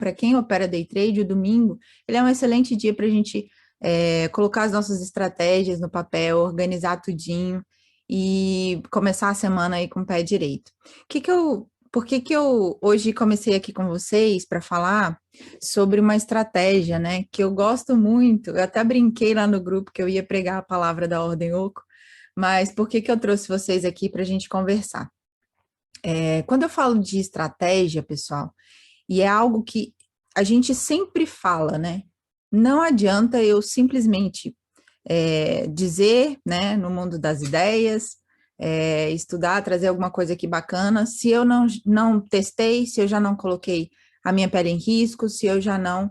para quem opera day trade, o domingo, ele é um excelente dia para a gente colocar as nossas estratégias no papel, organizar tudinho e começar a semana aí com o pé direito. Por que que eu hoje comecei aqui com vocês para falar sobre uma estratégia, né, que eu gosto muito? Eu até brinquei lá no grupo que eu ia pregar a palavra da Ordem Oco, mas por que que eu trouxe vocês aqui para a gente conversar? Quando eu falo de estratégia, pessoal, e é algo que a gente sempre fala, né? Não adianta eu simplesmente dizer, né, no mundo das ideias, estudar, trazer alguma coisa aqui bacana, se eu não testei, se eu já não coloquei a minha pele em risco, se eu já não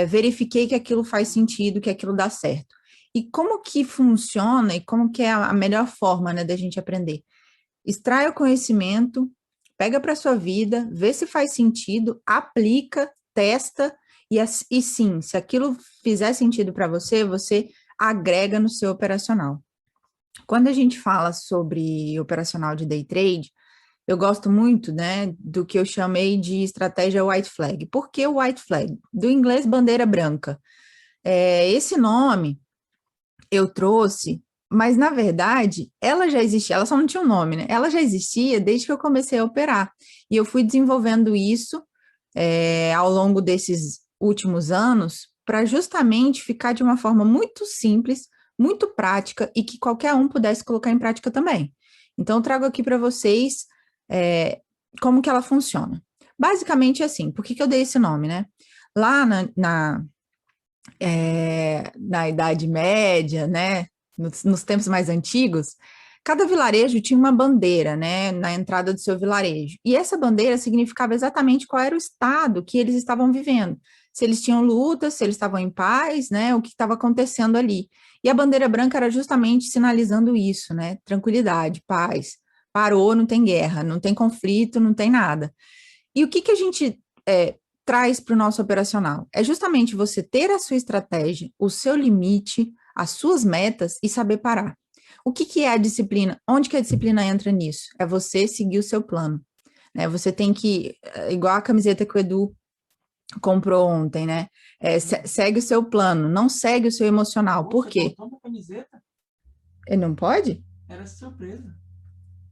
verifiquei que aquilo faz sentido, que aquilo dá certo. E como que funciona e como que é a melhor forma, né, da gente aprender? Extrai o conhecimento, pega para sua vida, vê se faz sentido, aplica, testa e sim, se aquilo fizer sentido para você, você agrega no seu operacional. Quando a gente fala sobre operacional de day trade, eu gosto muito, né, do que eu chamei de estratégia white flag. Por que o white flag? Do inglês bandeira branca. Esse nome eu trouxe, mas na verdade ela já existia, ela só não tinha um nome, né? Ela já existia desde que eu comecei a operar. E eu fui desenvolvendo isso ao longo desses últimos anos para justamente ficar de uma forma muito simples, muito prática e que qualquer um pudesse colocar em prática também. Então, eu trago aqui para vocês como que ela funciona. Basicamente assim, por que que eu dei esse nome, né? Lá na Idade Média, né, nos tempos mais antigos, cada vilarejo tinha uma bandeira, né, na entrada do seu vilarejo. E essa bandeira significava exatamente qual era o estado que eles estavam vivendo. Se eles tinham lutas, se eles estavam em paz, né, o que estava acontecendo ali. E a bandeira branca era justamente sinalizando isso, né, tranquilidade, paz. Parou, não tem guerra, não tem conflito, não tem nada. E o que que a gente traz para o nosso operacional? É justamente você ter a sua estratégia, o seu limite, as suas metas e saber parar. O que que é a disciplina? Onde que a disciplina entra nisso? É você seguir o seu plano, né? Você tem que, igual a camiseta que o Edu comprou ontem, né? Segue o seu plano, não segue o seu emocional. Por quê? Você botou uma camiseta? Ele não pode? Era surpresa.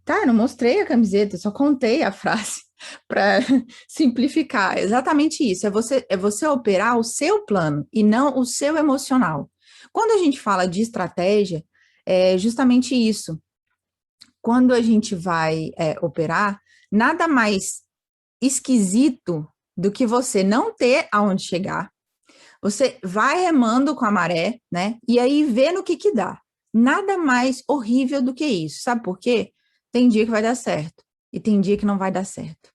Tá, eu não mostrei a camiseta, eu só contei a frase para simplificar. Exatamente isso. É você operar o seu plano e não o seu emocional. Quando a gente fala de estratégia, é justamente isso. Quando a gente vai operar, nada mais esquisito do que você não ter aonde chegar. Você vai remando com a maré, né? E aí vê no que dá. Nada mais horrível do que isso. Sabe por quê? Tem dia que vai dar certo e tem dia que não vai dar certo.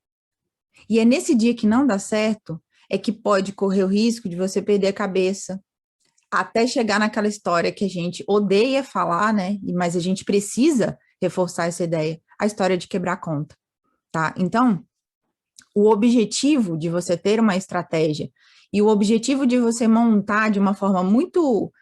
E é nesse dia que não dá certo é que pode correr o risco de você perder a cabeça, até chegar naquela história que a gente odeia falar, né? Mas a gente precisa reforçar essa ideia, a história de quebrar a conta, tá? Então, o objetivo de você ter uma estratégia e o objetivo de você montar de uma forma muito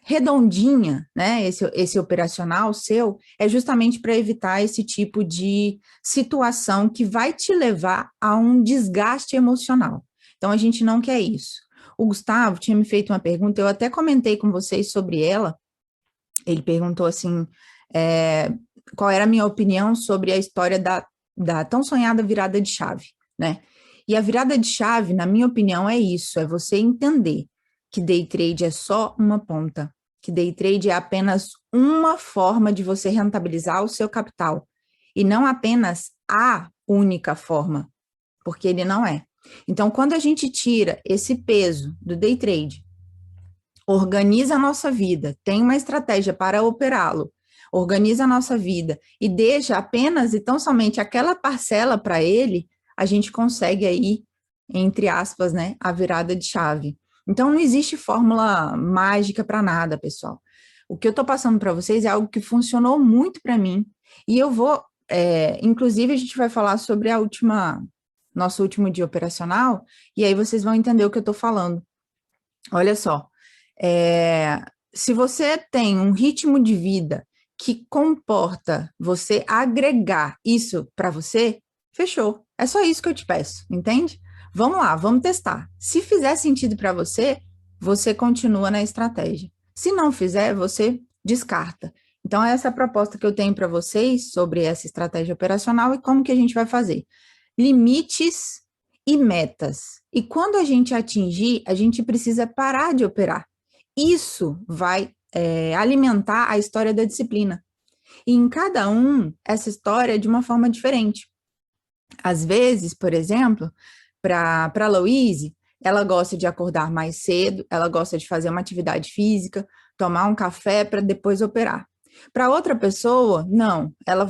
redondinha, né, esse operacional seu, é justamente para evitar esse tipo de situação que vai te levar a um desgaste emocional. Então, a gente não quer isso. O Gustavo tinha me feito uma pergunta, eu até comentei com vocês sobre ela. Ele perguntou assim, é, qual era a minha opinião sobre a história da tão sonhada virada de chave, né? E a virada de chave, na minha opinião, é isso, é você entender que day trade é só uma ponta, que day trade é apenas uma forma de você rentabilizar o seu capital, e não apenas a única forma, porque ele não é. Então, quando a gente tira esse peso do day trade, organiza a nossa vida, tem uma estratégia para operá-lo, organiza a nossa vida e deixa apenas e tão somente aquela parcela para ele, a gente consegue aí, entre aspas, né, a virada de chave. Então, não existe fórmula mágica para nada, pessoal. O que eu estou passando para vocês é algo que funcionou muito para mim e eu vou, inclusive, a gente vai falar sobre nosso último dia operacional e aí vocês vão entender o que eu estou falando. Olha só, é, se você tem um ritmo de vida que comporta você agregar isso para você, fechou. É só isso que eu te peço, entende? Vamos lá, vamos testar. Se fizer sentido para você, você continua na estratégia. Se não fizer, você descarta. Então, essa é a proposta que eu tenho para vocês sobre essa estratégia operacional e como que a gente vai fazer. Limites e metas. E quando a gente atingir, a gente precisa parar de operar. Isso vai alimentar a história da disciplina. E em cada um, essa história é de uma forma diferente. Às vezes, por exemplo, para a Louise, ela gosta de acordar mais cedo, ela gosta de fazer uma atividade física, tomar um café para depois operar. Para outra pessoa, não, ela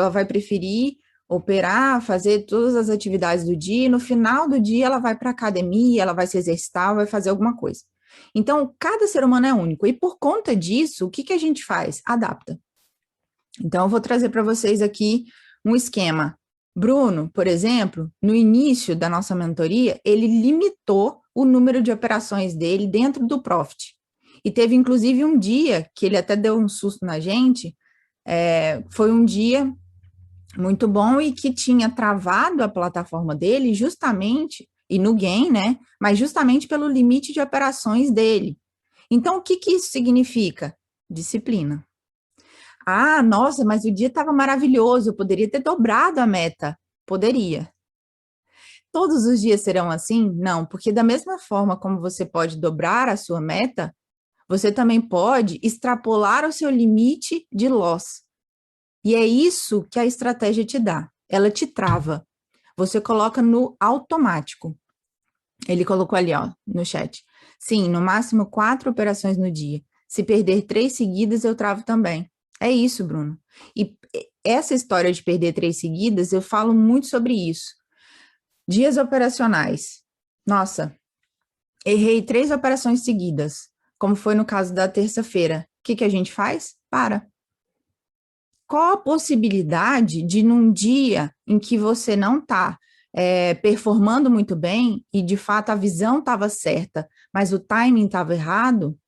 vai preferir operar, fazer todas as atividades do dia, e no final do dia ela vai para a academia, ela vai se exercitar, vai fazer alguma coisa. Então, cada ser humano é único, e por conta disso, o que, que a gente faz? Adapta. Então, eu vou trazer para vocês aqui um esquema. Bruno, por exemplo, no início da nossa mentoria, ele limitou o número de operações dele dentro do Profit. E teve, inclusive, um dia que ele até deu um susto na gente, foi um dia muito bom e que tinha travado a plataforma dele justamente, e no Gain, né? Mas justamente pelo limite de operações dele. Então, o que, que isso significa? Disciplina. Ah, nossa, mas o dia estava maravilhoso, eu poderia ter dobrado a meta. Poderia. Todos os dias serão assim? Não, porque da mesma forma como você pode dobrar a sua meta, você também pode extrapolar o seu limite de loss. E é isso que a estratégia te dá. Ela te trava. Você coloca no automático. Ele colocou ali, ó, no chat. Sim, no máximo 4 operações no dia. Se perder 3 seguidas, eu travo também. É isso, Bruno. E essa história de perder 3 seguidas, eu falo muito sobre isso. Dias operacionais. Nossa, errei 3 operações seguidas, como foi no caso da terça-feira. O que, que a gente faz? Para. Qual a possibilidade de, num dia em que você não está performando muito bem e, de fato, a visão estava certa, mas o timing estava errado,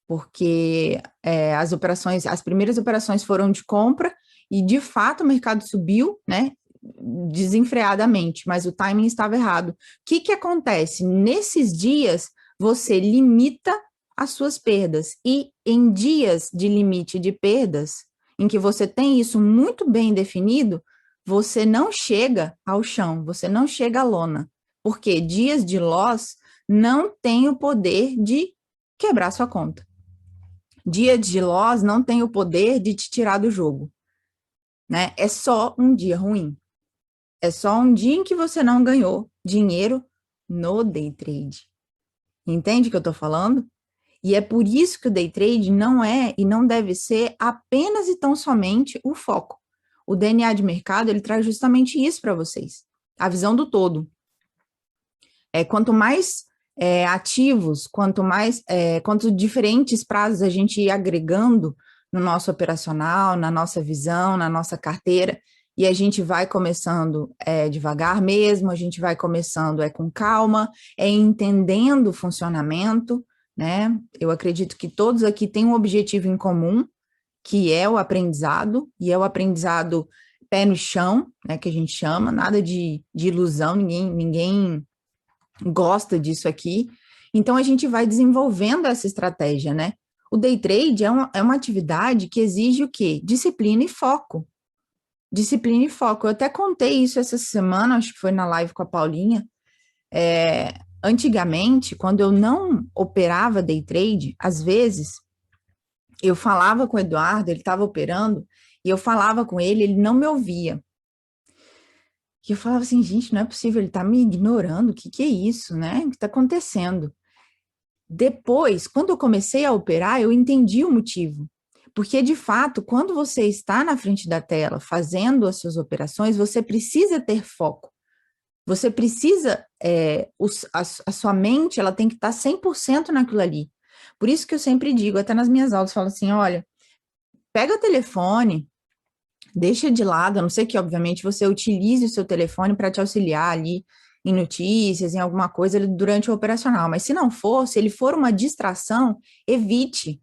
porque as primeiras operações foram de compra e, de fato, o mercado subiu, né, desenfreadamente, mas o timing estava errado. O que, que acontece? Nesses dias, você limita as suas perdas e, em dias de limite de perdas, em que você tem isso muito bem definido, você não chega ao chão, você não chega à lona, porque dias de loss não tem o poder de quebrar sua conta. Dia de loss não tem o poder de te tirar do jogo, né? É só um dia ruim. É só um dia em que você não ganhou dinheiro no day trade. Entende o que eu tô falando? E é por isso que o day trade não é e não deve ser apenas e tão somente o foco. O DNA de mercado, ele traz justamente isso para vocês. A visão do todo. Quanto mais ativos, quanto diferentes prazos a gente ir agregando no nosso operacional, na nossa visão, na nossa carteira, e a gente vai começando devagar mesmo, a gente vai começando com calma, entendendo o funcionamento, né? Eu acredito que todos aqui têm um objetivo em comum, que é o aprendizado, e é o aprendizado pé no chão, né, que a gente chama, nada de ilusão, ninguém gosta disso aqui. Então, a gente vai desenvolvendo essa estratégia, né? O day trade é uma atividade que exige o quê? Disciplina e foco. Disciplina e foco. Eu até contei isso essa semana, acho que foi na live com a Paulinha. Antigamente, quando eu não operava day trade, às vezes eu falava com o Eduardo, ele estava operando, e eu falava com ele não me ouvia. E eu falava assim, gente, não é possível, ele está me ignorando, o que é isso, né? O que está acontecendo? Depois, quando eu comecei a operar, eu entendi o motivo. Porque, de fato, quando você está na frente da tela fazendo as suas operações, você precisa ter foco. Você precisa, a sua mente, ela tem que estar 100% naquilo ali. Por isso que eu sempre digo, até nas minhas aulas, falo assim, olha, pega o telefone, deixa de lado, a não ser que, obviamente, você utilize o seu telefone para te auxiliar ali em notícias, em alguma coisa durante o operacional. Mas se não for, se ele for uma distração, evite.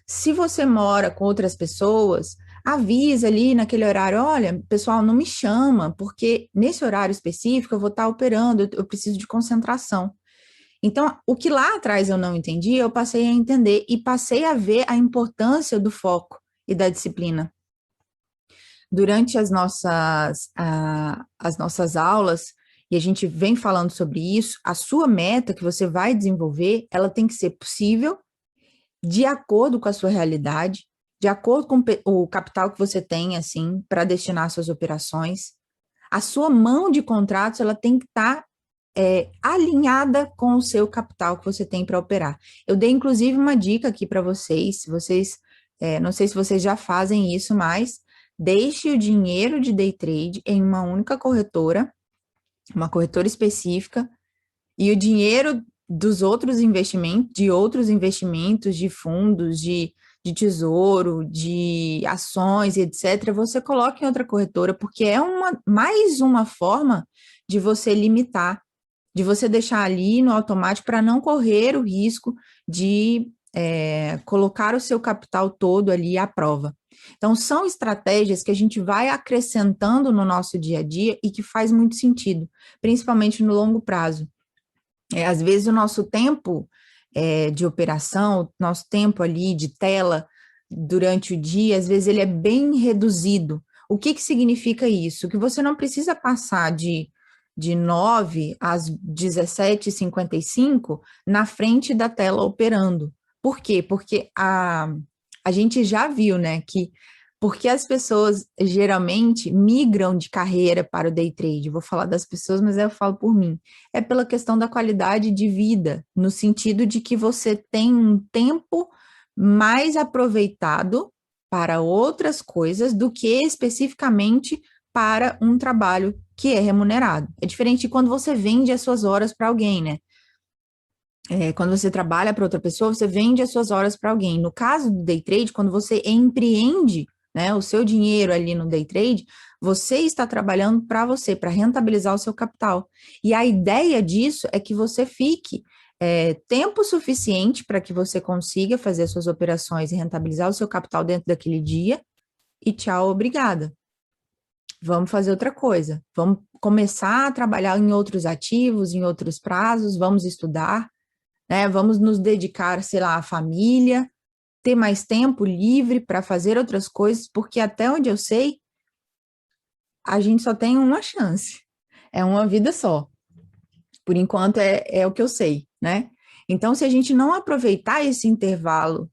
Se você mora com outras pessoas, avisa ali naquele horário, olha, pessoal, não me chama, porque nesse horário específico eu vou estar operando, eu preciso de concentração. Então, o que lá atrás eu não entendi, eu passei a entender e passei a ver a importância do foco e da disciplina. Durante as nossas aulas, e a gente vem falando sobre isso, a sua meta que você vai desenvolver, ela tem que ser possível, de acordo com a sua realidade, de acordo com o capital que você tem, assim, para destinar suas operações. A sua mão de contratos, ela tem que estar alinhada com o seu capital que você tem para operar. Eu dei, inclusive, uma dica aqui para vocês, se vocês, não sei se vocês já fazem isso, mas deixe o dinheiro de day trade em uma única corretora, uma corretora específica, e o dinheiro dos outros investimentos, de fundos, de tesouro, de ações, etc., você coloca em outra corretora, porque é mais uma forma de você limitar, de você deixar ali no automático para não correr o risco de colocar o seu capital todo ali à prova. Então, são estratégias que a gente vai acrescentando no nosso dia a dia e que faz muito sentido, principalmente no longo prazo. Às vezes o nosso tempo de operação, nosso tempo ali de tela durante o dia, às vezes ele é bem reduzido. O que significa isso? Que você não precisa passar de 9 às 17h55 na frente da tela operando. Por quê? Porque a gente já viu, né, que porque as pessoas geralmente migram de carreira para o day trade. Vou falar das pessoas, mas eu falo por mim. É pela questão da qualidade de vida, no sentido de que você tem um tempo mais aproveitado para outras coisas do que especificamente para um trabalho que é remunerado. É diferente de quando você vende as suas horas para alguém, né? Quando você trabalha para outra pessoa, você vende as suas horas para alguém. No caso do day trade, quando você empreende, né, o seu dinheiro ali no day trade, você está trabalhando para você, para rentabilizar o seu capital. E a ideia disso é que você fique tempo suficiente para que você consiga fazer as suas operações e rentabilizar o seu capital dentro daquele dia. E tchau, obrigada. Vamos fazer outra coisa. Vamos começar a trabalhar em outros ativos, em outros prazos, vamos estudar, né? Vamos nos dedicar, sei lá, à família, ter mais tempo livre para fazer outras coisas, porque até onde eu sei, a gente só tem uma chance. É uma vida só. Por enquanto é o que eu sei, né? Então, se a gente não aproveitar esse intervalo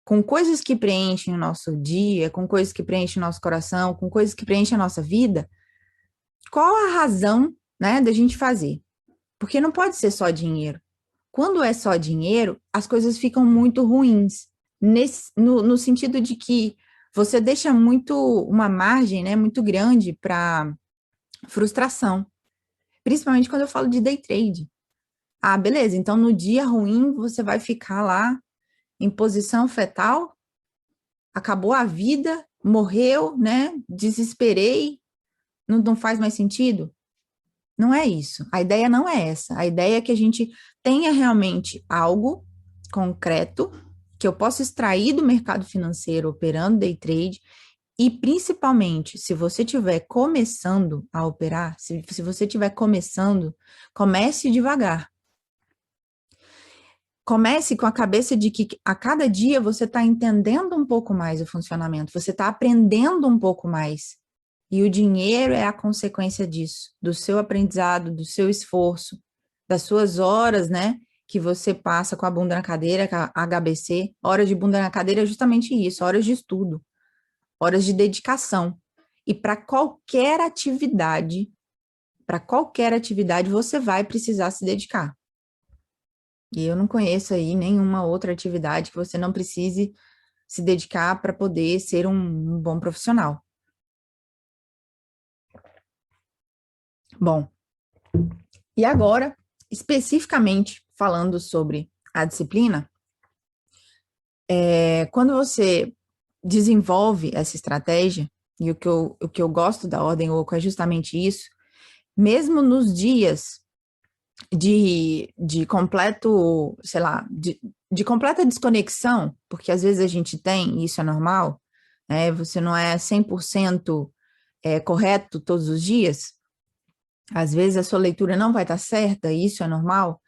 com coisas que preenchem o nosso dia, com coisas que preenchem o nosso coração, com coisas que preenchem a nossa vida, qual a razão, né, da gente fazer? Porque não pode ser só dinheiro. Quando é só dinheiro, as coisas ficam muito ruins, no sentido de que você deixa uma margem, né, muito grande para frustração, principalmente quando eu falo de day trade. Ah, beleza, então no dia ruim você vai ficar lá em posição fetal, acabou a vida, morreu, né, desesperei, não faz mais sentido? Não é isso. A ideia não é essa. A ideia é que a gente tenha realmente algo concreto que eu possa extrair do mercado financeiro operando day trade e, principalmente, se você estiver começando a operar, se você estiver começando, comece devagar. Comece com a cabeça de que a cada dia você está entendendo um pouco mais o funcionamento, você está aprendendo um pouco mais. E o dinheiro é a consequência disso, do seu aprendizado, do seu esforço, das suas horas, né, que você passa com a bunda na cadeira, com a HBC. Horas de bunda na cadeira é justamente isso, horas de estudo, horas de dedicação. E para qualquer atividade você vai precisar se dedicar. E eu não conheço aí nenhuma outra atividade que você não precise se dedicar para poder ser um bom profissional. Bom, e agora, especificamente falando sobre a disciplina, quando você desenvolve essa estratégia, e o que eu gosto da Ordem Oco é justamente isso, mesmo nos dias de completo, sei lá, de completa desconexão, porque às vezes a gente tem, e isso é normal, né? Você não é 100% correto todos os dias. Às vezes a sua leitura não vai estar certa, e isso é normal.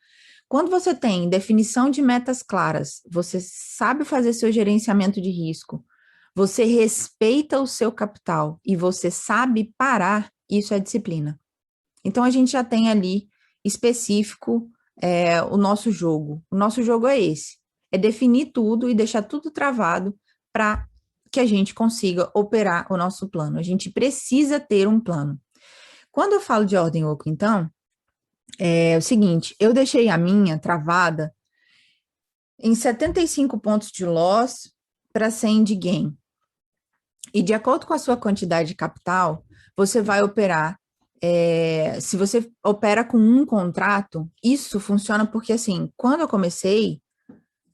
Quando você tem definição de metas claras, você sabe fazer seu gerenciamento de risco, você respeita o seu capital e você sabe parar, isso é disciplina. Então a gente já tem ali específico o nosso jogo. O nosso jogo é esse: é definir tudo e deixar tudo travado para que a gente consiga operar o nosso plano. A gente precisa ter um plano. Quando eu falo de ordem oco, então, é o seguinte: eu deixei a minha travada em 75 pontos de loss para 100 de gain. E de acordo com a sua quantidade de capital, você vai operar. Se você opera com um contrato, isso funciona porque, assim, quando eu comecei,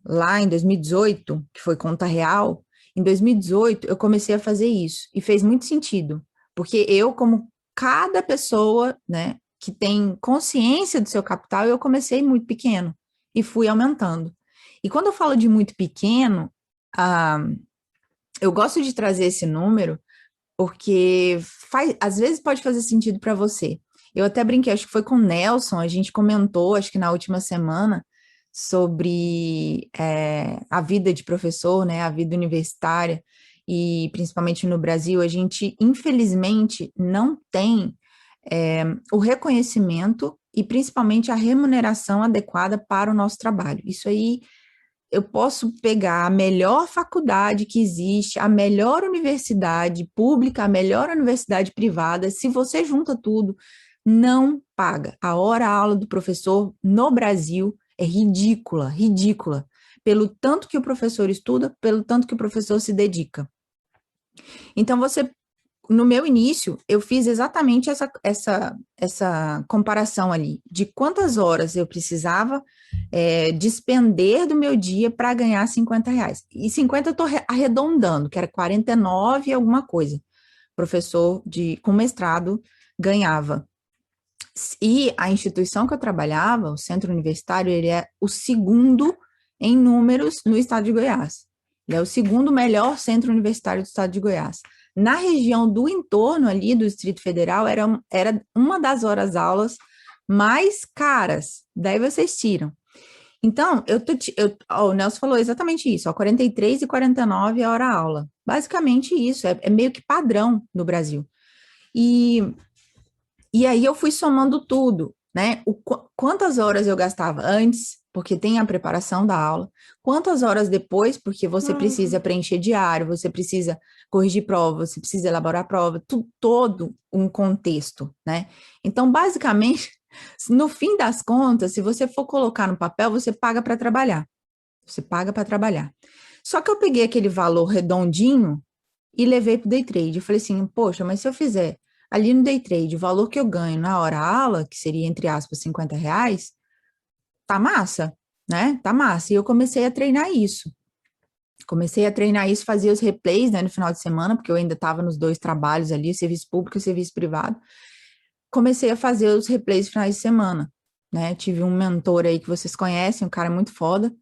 lá em 2018, que foi conta real, em 2018 eu comecei a fazer isso, e fez muito sentido, porque eu, como cada pessoa, né, que tem consciência do seu capital, eu comecei muito pequeno, e fui aumentando. E quando eu falo de muito pequeno, ah, eu gosto de trazer esse número porque às vezes pode fazer sentido para você. Eu até brinquei, acho que foi com o Nelson, a gente comentou, acho que na última semana, sobre a vida de professor, né, a vida universitária, e principalmente no Brasil, a gente, infelizmente, não tem o reconhecimento e principalmente a remuneração adequada para o nosso trabalho. Isso aí eu posso pegar a melhor faculdade que existe, a melhor universidade pública, a melhor universidade privada, se você junta tudo, não paga. A hora-aula do professor no Brasil é ridícula, ridícula, pelo tanto que o professor estuda, pelo tanto que o professor se dedica. Então, no meu início, eu fiz exatamente essa comparação ali, de quantas horas eu precisava despender do meu dia para ganhar R$ 50. E 50 eu estou arredondando, que era 49 e alguma coisa. Professor com mestrado ganhava. E a instituição que eu trabalhava, o centro universitário, ele é o segundo em números no estado de Goiás. Ele é o segundo melhor centro universitário do estado de Goiás. Na região do entorno ali do Distrito Federal, era uma das horas-aulas mais caras. Daí vocês tiram. Então, o Nelson falou exatamente isso, 43 e 49 a hora-aula. Basicamente isso, é meio que padrão no Brasil. E aí eu fui somando tudo, né? Quantas horas eu gastava antes, porque tem a preparação da aula, quantas horas depois, porque você precisa preencher diário, você precisa corrigir prova, você precisa elaborar prova, todo um contexto, né? Então, basicamente, no fim das contas, se você for colocar no papel, você paga para trabalhar. Você paga para trabalhar. Só que eu peguei aquele valor redondinho e levei para o day trade. Eu falei assim, poxa, mas se eu fizer ali no day trade, o valor que eu ganho na hora-aula, que seria, entre aspas, R$ 50, tá massa, né? Tá massa. E eu comecei a treinar isso. Fazia os replays, né, no final de semana, porque eu ainda estava nos dois trabalhos ali, serviço público e serviço privado. Comecei a fazer os replays finais de semana, né? Tive um mentor aí que vocês conhecem, um cara muito foda,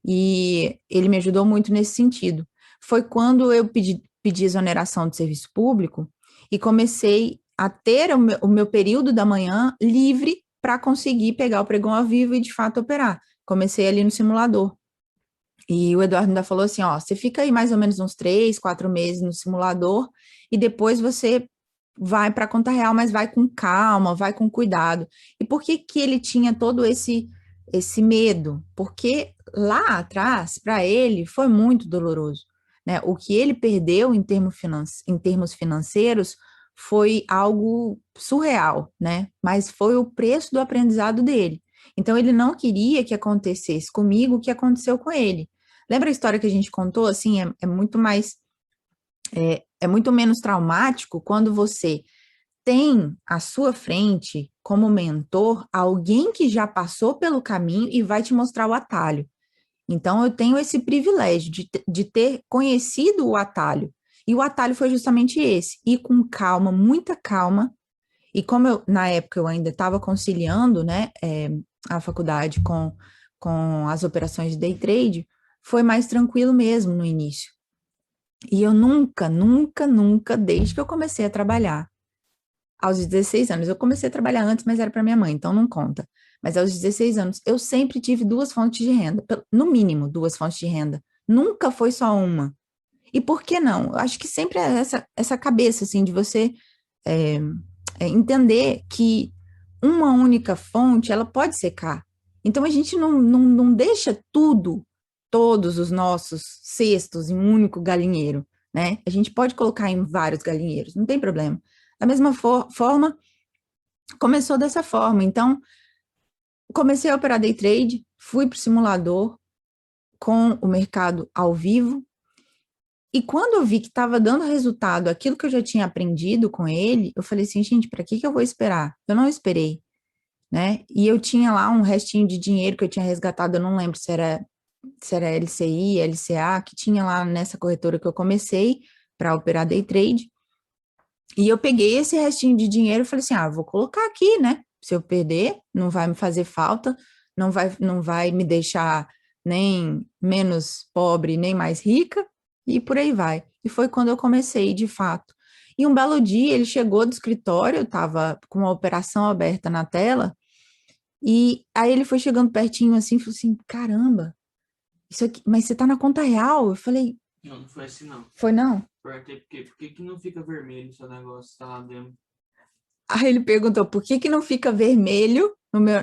e ele me ajudou muito nesse sentido. Foi quando eu pedi exoneração de serviço público e comecei a ter o meu período da manhã livre para conseguir pegar o pregão ao vivo e, de fato, operar. Comecei ali no simulador. E o Eduardo ainda falou assim, ó, você fica aí mais ou menos uns 3, 4 meses no simulador e depois você vai para a conta real, mas vai com calma, vai com cuidado. E por que que ele tinha todo esse medo? Porque lá atrás, para ele, foi muito doloroso, né? O que ele perdeu em termos financeiros foi algo surreal, né? Mas foi o preço do aprendizado dele. Então, ele não queria que acontecesse comigo o que aconteceu com ele. Lembra a história que a gente contou? Assim, é muito mais, é muito menos traumático quando você tem à sua frente, como mentor, alguém que já passou pelo caminho e vai te mostrar o atalho. Então, eu tenho esse privilégio de ter conhecido o atalho. E o atalho foi justamente esse: ir com calma, muita calma. E como na época eu ainda estava conciliando, né, a faculdade com as operações de day trade, foi mais tranquilo mesmo no início. E eu nunca, nunca, nunca, desde que eu comecei a trabalhar, aos 16 anos, eu comecei a trabalhar antes, mas era para minha mãe, então não conta. Mas aos 16 anos, eu sempre tive duas fontes de renda, no mínimo duas fontes de renda. Nunca foi só uma. E por que não? Eu acho que sempre é essa cabeça, assim, de você é, entender que uma única fonte, ela pode secar. Então, a gente não deixa tudo, todos os nossos cestos em um único galinheiro, né? A gente pode colocar em vários galinheiros, não tem problema. Da mesma forma, começou dessa forma. Então, comecei a operar day trade, fui para o simulador com o mercado ao vivo, e quando eu vi que estava dando resultado aquilo que eu já tinha aprendido com ele, eu falei assim, gente, para que eu vou esperar? Eu não esperei, né? E eu tinha lá um restinho de dinheiro que eu tinha resgatado, eu não lembro se era LCI, LCA, que tinha lá nessa corretora que eu comecei para operar day trade. E eu peguei esse restinho de dinheiro e falei assim, vou colocar aqui, né? Se eu perder, não vai me fazer falta, não vai me deixar nem menos pobre, nem mais rica, e por aí vai. E foi quando eu comecei, de fato. E um belo dia ele chegou do escritório, eu estava com uma operação aberta na tela, e aí ele foi chegando pertinho assim, falou assim, caramba, isso aqui, mas você tá na conta real? Eu falei, Não, não foi assim não. foi não? Por que que não fica vermelho o seu negócio? Tá lá dentro. Aí ele perguntou, por que que não fica vermelho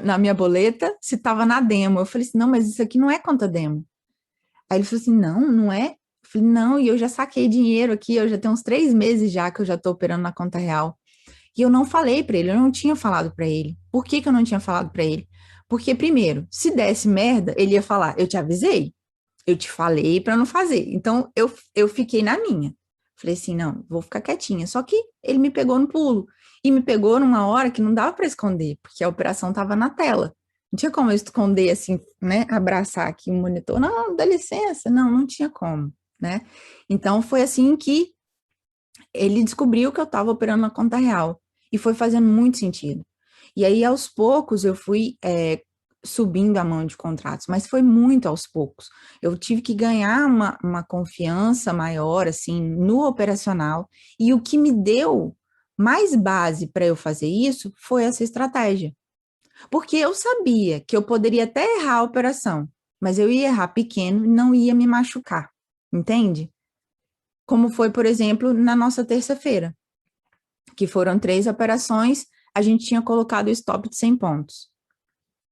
na minha boleta se estava na demo? Eu falei assim, não, mas isso aqui não é conta demo. Aí ele falou assim, não, não é? Eu falei, não, e eu já saquei dinheiro aqui, eu já tenho uns 3 meses já que eu já estou operando na conta real. E eu não falei para ele, eu não tinha falado para ele. Por que que eu não tinha falado para ele? Porque, primeiro, se desse merda, ele ia falar, eu te avisei, eu te falei para não fazer. Então, eu fiquei na minha. Falei assim, não, vou ficar quietinha. Só que ele me pegou no pulo. E me pegou numa hora que não dava para esconder, porque a operação estava na tela. Não tinha como eu esconder assim, né? Abraçar aqui o monitor. Não, dá licença. Não tinha como, né? Então, foi assim que ele descobriu que eu estava operando na conta real. E foi fazendo muito sentido. E aí, aos poucos, eu fui subindo a mão de contratos, mas foi muito aos poucos. Eu tive que ganhar uma confiança maior, assim, no operacional, e o que me deu mais base para eu fazer isso foi essa estratégia. Porque eu sabia que eu poderia até errar a operação, mas eu ia errar pequeno e não ia me machucar, entende? Como foi, por exemplo, na nossa terça-feira, que foram 3 operações, a gente tinha colocado o stop de 100 pontos.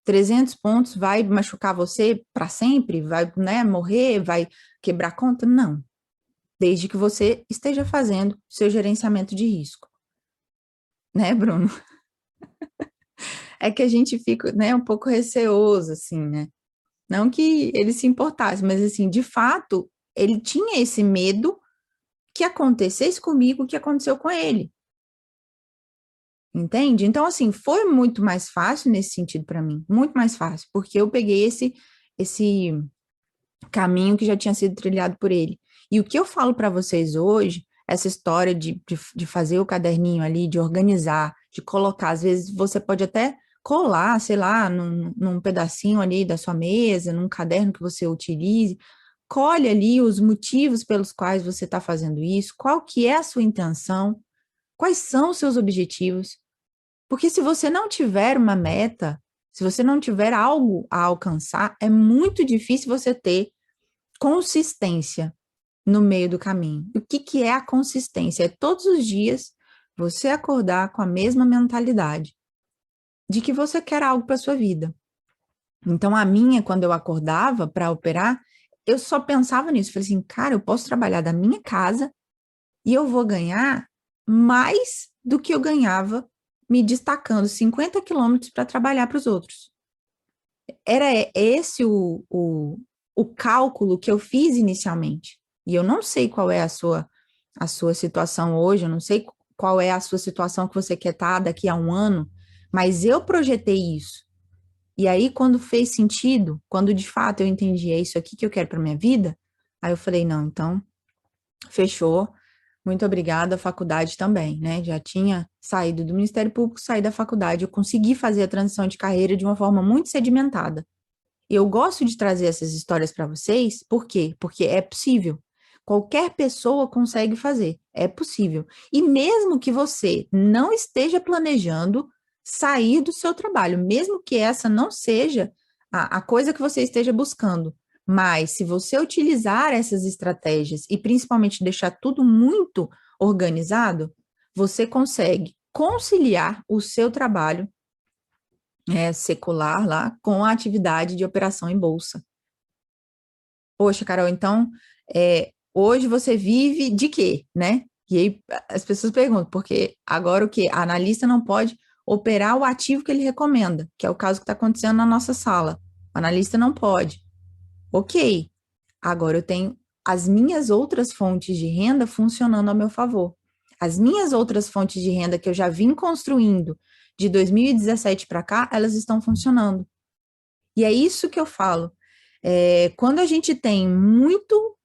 300 pontos vai machucar você para sempre? Vai, né, morrer? Vai quebrar conta? Não. Desde que você esteja fazendo seu gerenciamento de risco. Né, Bruno? É que a gente fica, né, um pouco receoso, assim, né? Não que ele se importasse, mas, assim, de fato, ele tinha esse medo que acontecesse comigo o que aconteceu com ele. Entende? Então, assim, foi muito mais fácil nesse sentido para mim, muito mais fácil, porque eu peguei esse caminho que já tinha sido trilhado por ele. E o que eu falo para vocês hoje, essa história de fazer o caderninho ali, de organizar, de colocar, às vezes você pode até colar, sei lá, num pedacinho ali da sua mesa, num caderno que você utilize, colhe ali os motivos pelos quais você está fazendo isso, qual que é a sua intenção, quais são os seus objetivos, porque se você não tiver uma meta, se você não tiver algo a alcançar, é muito difícil você ter consistência no meio do caminho. E o que que é a consistência? É todos os dias você acordar com a mesma mentalidade de que você quer algo para sua vida. Então, a minha, quando eu acordava para operar, eu só pensava nisso. Falei assim, cara, eu posso trabalhar da minha casa e eu vou ganhar mais do que eu ganhava me destacando 50 quilômetros para trabalhar para os outros. Era esse o cálculo que eu fiz inicialmente. E eu não sei qual é a sua situação hoje, eu não sei qual é a sua situação que você quer estar daqui a um ano, mas eu projetei isso. E aí, quando fez sentido, quando de fato eu entendi, é isso aqui que eu quero para minha vida, aí eu falei, não, então, fechou, muito obrigada, a faculdade também, né? Já tinha saído do Ministério Público, saí da faculdade, eu consegui fazer a transição de carreira de uma forma muito sedimentada. Eu gosto de trazer essas histórias para vocês, por quê? Porque é possível. Qualquer pessoa consegue fazer, é possível. E mesmo que você não esteja planejando sair do seu trabalho, mesmo que essa não seja a coisa que você esteja buscando, mas se você utilizar essas estratégias e principalmente deixar tudo muito organizado, você consegue conciliar o seu trabalho secular lá com a atividade de operação em bolsa. Poxa, Carol, então hoje você vive de quê, né? E aí as pessoas perguntam, porque agora o quê? A analista não pode operar o ativo que ele recomenda, que é o caso que está acontecendo na nossa sala. O analista não pode. Ok, agora eu tenho as minhas outras fontes de renda funcionando ao meu favor. As minhas outras fontes de renda que eu já vim construindo de 2017 para cá, elas estão funcionando. E é isso que eu falo. Quando a gente tem muito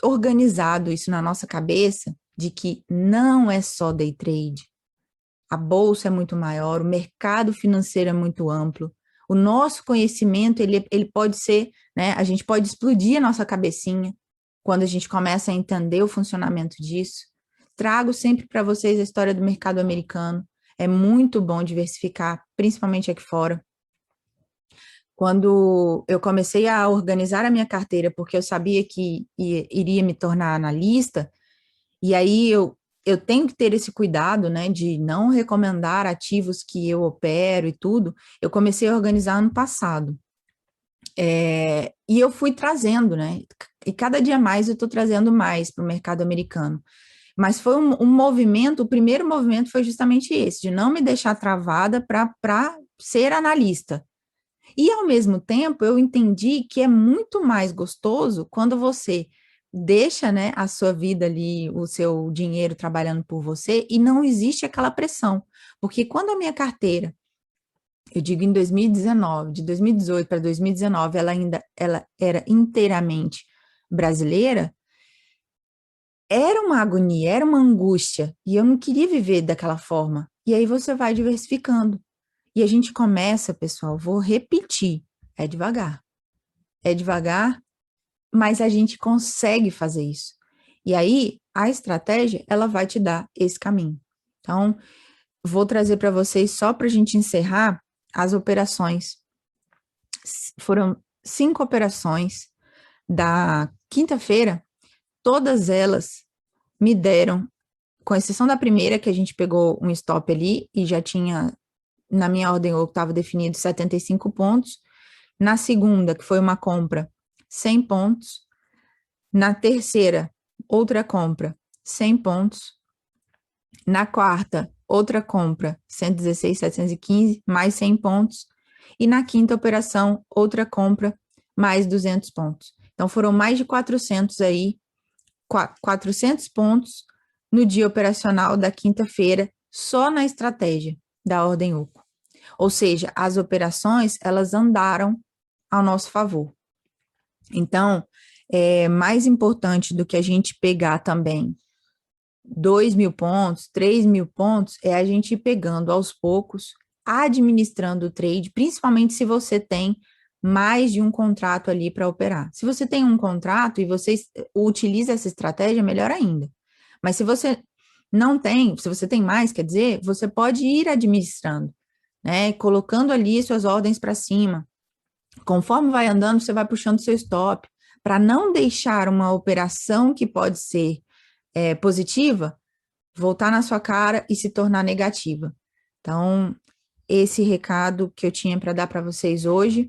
organizado isso na nossa cabeça, de que não é só day trade, a bolsa é muito maior, o mercado financeiro é muito amplo, o nosso conhecimento, ele pode ser, né, a gente pode explodir a nossa cabecinha quando a gente começa a entender o funcionamento disso. Trago sempre para vocês a história do mercado americano, é muito bom diversificar, principalmente aqui fora. Quando eu comecei a organizar a minha carteira, porque eu sabia que iria me tornar analista, e aí eu tenho que ter esse cuidado, né, de não recomendar ativos que eu opero e tudo, eu comecei a organizar ano passado. E eu fui trazendo, né, e cada dia mais eu estou trazendo mais para o mercado americano. Mas foi um movimento, o primeiro movimento foi justamente esse, de não me deixar travada para ser analista. E, ao mesmo tempo, eu entendi que é muito mais gostoso quando você deixa, né, a sua vida ali, o seu dinheiro trabalhando por você e não existe aquela pressão. Porque quando a minha carteira, eu digo em 2019, de 2018 para 2019, ela era inteiramente brasileira, era uma agonia, era uma angústia, e eu não queria viver daquela forma. E aí você vai diversificando. E a gente começa, pessoal, vou repetir, é devagar. É devagar, mas a gente consegue fazer isso. E aí, a estratégia, ela vai te dar esse caminho. Então, vou trazer para vocês, só para a gente encerrar, as operações. Foram 5 operações da quinta-feira, todas elas me deram, com exceção da primeira, que a gente pegou um stop ali e já tinha, na minha ordem, eu estava definido 75 pontos. Na segunda, que foi uma compra, 100 pontos. Na terceira, outra compra, 100 pontos. Na quarta, outra compra, 116.715, mais 100 pontos. E na quinta operação, outra compra, mais 200 pontos. Então, foram mais de 400 aí, 400 pontos no dia operacional da quinta-feira, só na estratégia da ordem UCO. Ou seja, as operações, elas andaram ao nosso favor. Então, mais importante do que a gente pegar também 2.000 pontos, 3.000 pontos, é a gente ir pegando aos poucos, administrando o trade, principalmente se você tem mais de um contrato ali para operar. Se você tem um contrato e você utiliza essa estratégia, melhor ainda. Mas se você não tem, se você tem mais, quer dizer, você pode ir administrando, né? Colocando ali suas ordens para cima. Conforme vai andando, você vai puxando seu stop, para não deixar uma operação que pode ser positiva voltar na sua cara e se tornar negativa. Então, esse recado que eu tinha para dar para vocês hoje.